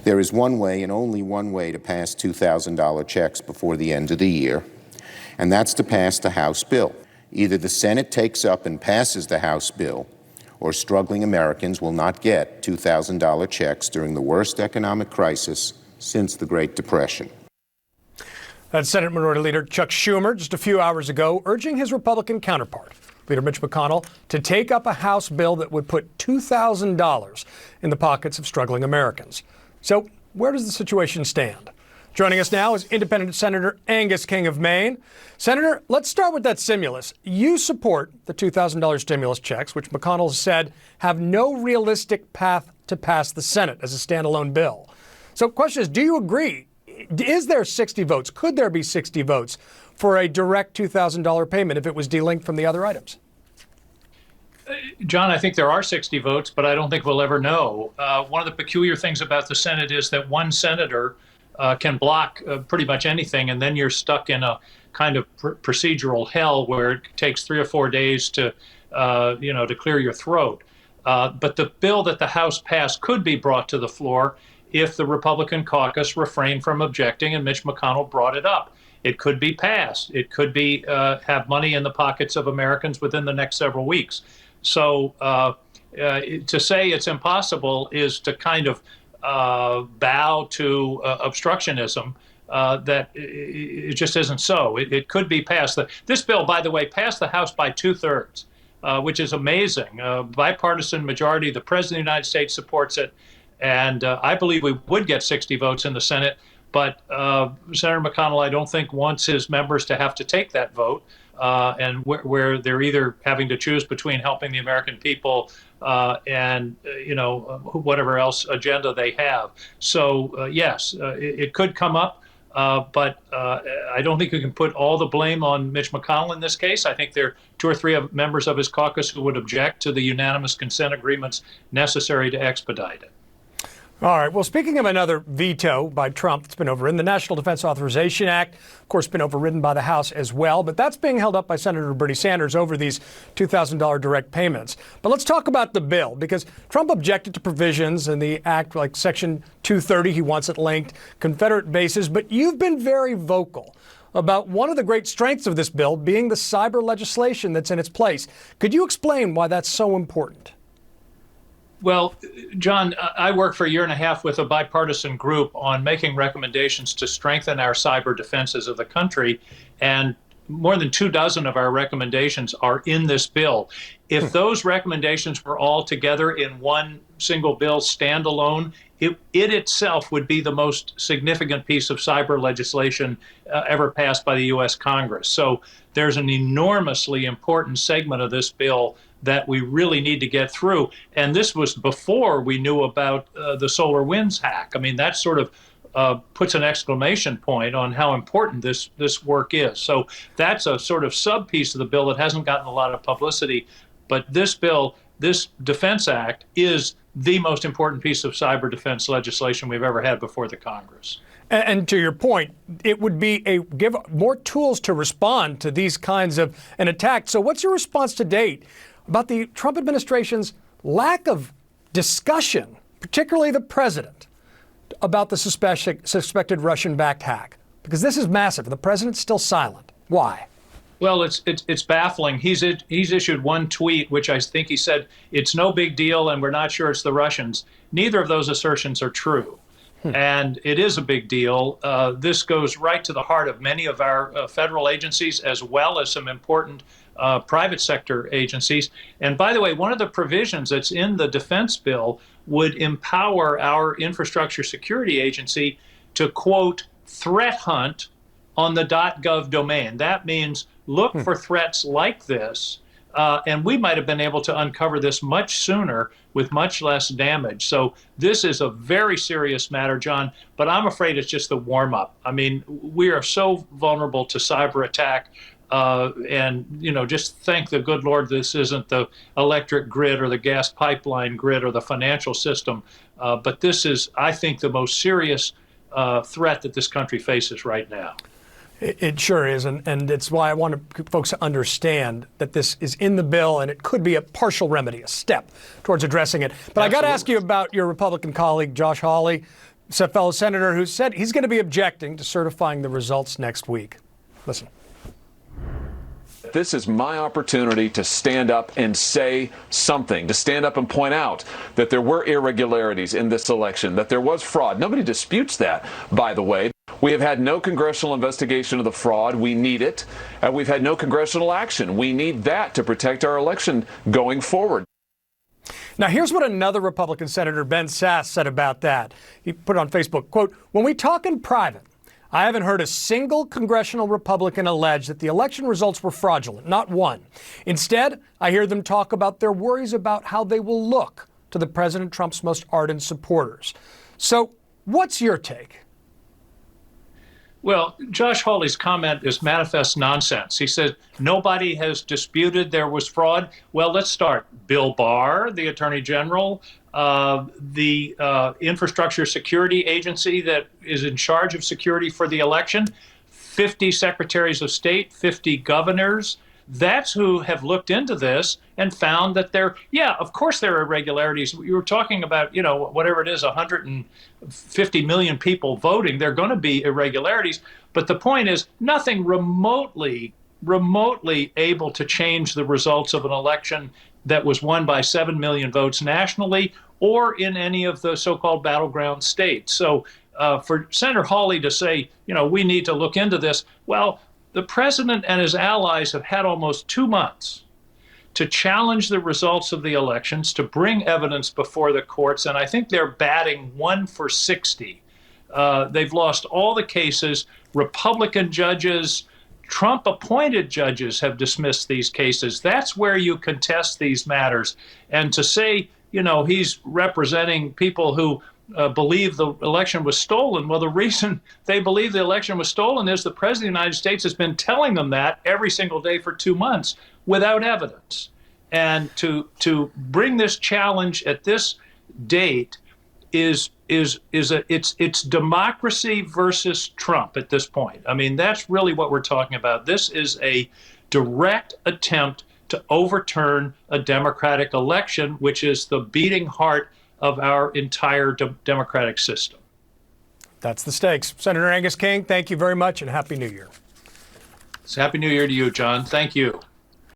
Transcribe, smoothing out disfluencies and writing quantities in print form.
There is one way and only one way to pass $2,000 checks before the end of the year, and that's to pass the House bill. Either the Senate takes up and passes the House bill, or struggling Americans will not get $2,000 checks during the worst economic crisis since the Great Depression. That's Senate Minority Leader Chuck Schumer just a few hours ago urging his Republican counterpart, Leader Mitch McConnell, to take up a House bill that would put $2,000 in the pockets of struggling Americans. So where does the situation stand? Joining us now is Independent Senator Angus King of Maine. Senator, let's start with that stimulus. You support the $2,000 stimulus checks, which McConnell has said have no realistic path to pass the Senate as a standalone bill. So the question is, do you agree? Is there 60 votes? Could there be 60 votes for a direct $2,000 payment if it was delinked from the other items? John, I think there are 60 votes, but I don't think we'll ever know. One of the peculiar things about the Senate is that one senator can block pretty much anything, and then you're stuck in a kind of procedural hell where it takes 3 or 4 days to clear your throat. But the bill that the House passed could be brought to the floor if the Republican caucus refrained from objecting and Mitch McConnell brought it up. It could be passed. It could be have money in the pockets of Americans within the next several weeks. So to say it's impossible is to kind of bow to obstructionism. That it just isn't so. It could be passed. This bill, by the way, passed the House by 2/3, which is amazing. Bipartisan majority. The President of the United States supports it. And I believe we would get 60 votes in the Senate. But Senator McConnell, I don't think wants his members to have to take that vote. And where they're either having to choose between helping the American people and whatever else agenda they have. So yes, it could come up, but I don't think we can put all the blame on Mitch McConnell in this case. I think there are 2 or 3 members of his caucus who would object to the unanimous consent agreements necessary to expedite it. All right. Well, speaking of another veto by Trump that's been overridden, the National Defense Authorization Act, of course, been overridden by the House as well. But that's being held up by Senator Bernie Sanders over these $2,000 direct payments. But let's talk about the bill, because Trump objected to provisions in the act like Section 230. He wants it linked, Confederate bases. But you've been very vocal about one of the great strengths of this bill being the cyber legislation that's in its place. Could you explain why that's so important? Well, John, I worked for a year and a half with a bipartisan group on making recommendations to strengthen our cyber defenses of the country, and more than 24 of our recommendations are in this bill. If those recommendations were all together in one single bill standalone, it itself would be the most significant piece of cyber legislation ever passed by the U.S. Congress. So there's an enormously important segment of this bill that we really need to get through. And this was before we knew about the SolarWinds hack. I mean, that sort of puts an exclamation point on how important this work is. So that's a sort of sub-piece of the bill that hasn't gotten a lot of publicity. But this bill, this Defense Act, is the most important piece of cyber defense legislation we've ever had before the Congress. And to your point, it would be give more tools to respond to these kinds of an attack. So what's your response to date about the Trump administration's lack of discussion, particularly the president, about the suspected Russian-backed hack? Because this is massive. The president's still silent. Why? Well, it's baffling. He's issued one tweet, which I think he said, it's no big deal and we're not sure it's the Russians. Neither of those assertions are true. And it is a big deal. This goes right to the heart of many of our federal agencies, as well as some important private sector agencies. And by the way, one of the provisions that's in the defense bill would empower our infrastructure security agency to, quote, threat hunt on the .gov domain. That means look for threats like this, and we might have been able to uncover this much sooner with much less damage. So this is a very serious matter, John, but I'm afraid it's just the warm-up. I mean, we are so vulnerable to cyber attack. And, just thank the good Lord this isn't the electric grid or the gas pipeline grid or the financial system. But this is, I think, the most serious threat that this country faces right now. It sure is, and it's why I want folks to understand that this is in the bill and it could be a partial remedy, a step towards addressing it. But I got to ask you about your Republican colleague, Josh Hawley. It's a fellow senator who said he's going to be objecting to certifying the results next week. Listen. This is my opportunity to stand up and say something, to stand up and point out that there were irregularities in this election, that there was fraud. Nobody disputes that, by the way. We have had no congressional investigation of the fraud. We need it. We've had no congressional action. We need that to protect our election going forward. Now, here's what another Republican Senator, Ben Sasse, said about that. He put it on Facebook, quote, "When we talk in private, I haven't heard a single congressional Republican allege that the election results were fraudulent, not one. Instead, I hear them talk about their worries about how they will look to the President Trump's most ardent supporters." So what's your take? Well, Josh Hawley's comment is manifest nonsense. He says nobody has disputed there was fraud. Well, let's start. Bill Barr, the Attorney General, the Infrastructure Security Agency that is in charge of security for the election, 50 secretaries of state, 50 governors. That's who have looked into this and found that of course there are irregularities. You were talking about, whatever it is, 150 million people voting. There are going to be irregularities. But the point is nothing remotely able to change the results of an election that was won by 7 million votes nationally or in any of the so-called battleground states. So for Senator Hawley to say, we need to look into this, well, the president and his allies have had almost 2 months to challenge the results of the elections, to bring evidence before the courts, and I think they're batting 1 for 60. They've lost all the cases. Republican judges, Trump-appointed judges have dismissed these cases. That's where you contest these matters. And to say, he's representing people who believe the election was stolen. Well, the reason they believe the election was stolen is the President of the United States has been telling them that every single day for 2 months without evidence. And to bring this challenge at this date it's democracy versus Trump at this point. I mean, that's really what we're talking about. This is a direct attempt to overturn a democratic election, which is the beating heart of our entire democratic system. That's the stakes. Senator Angus King, thank you very much and Happy New Year. So Happy New Year to you, John. Thank you.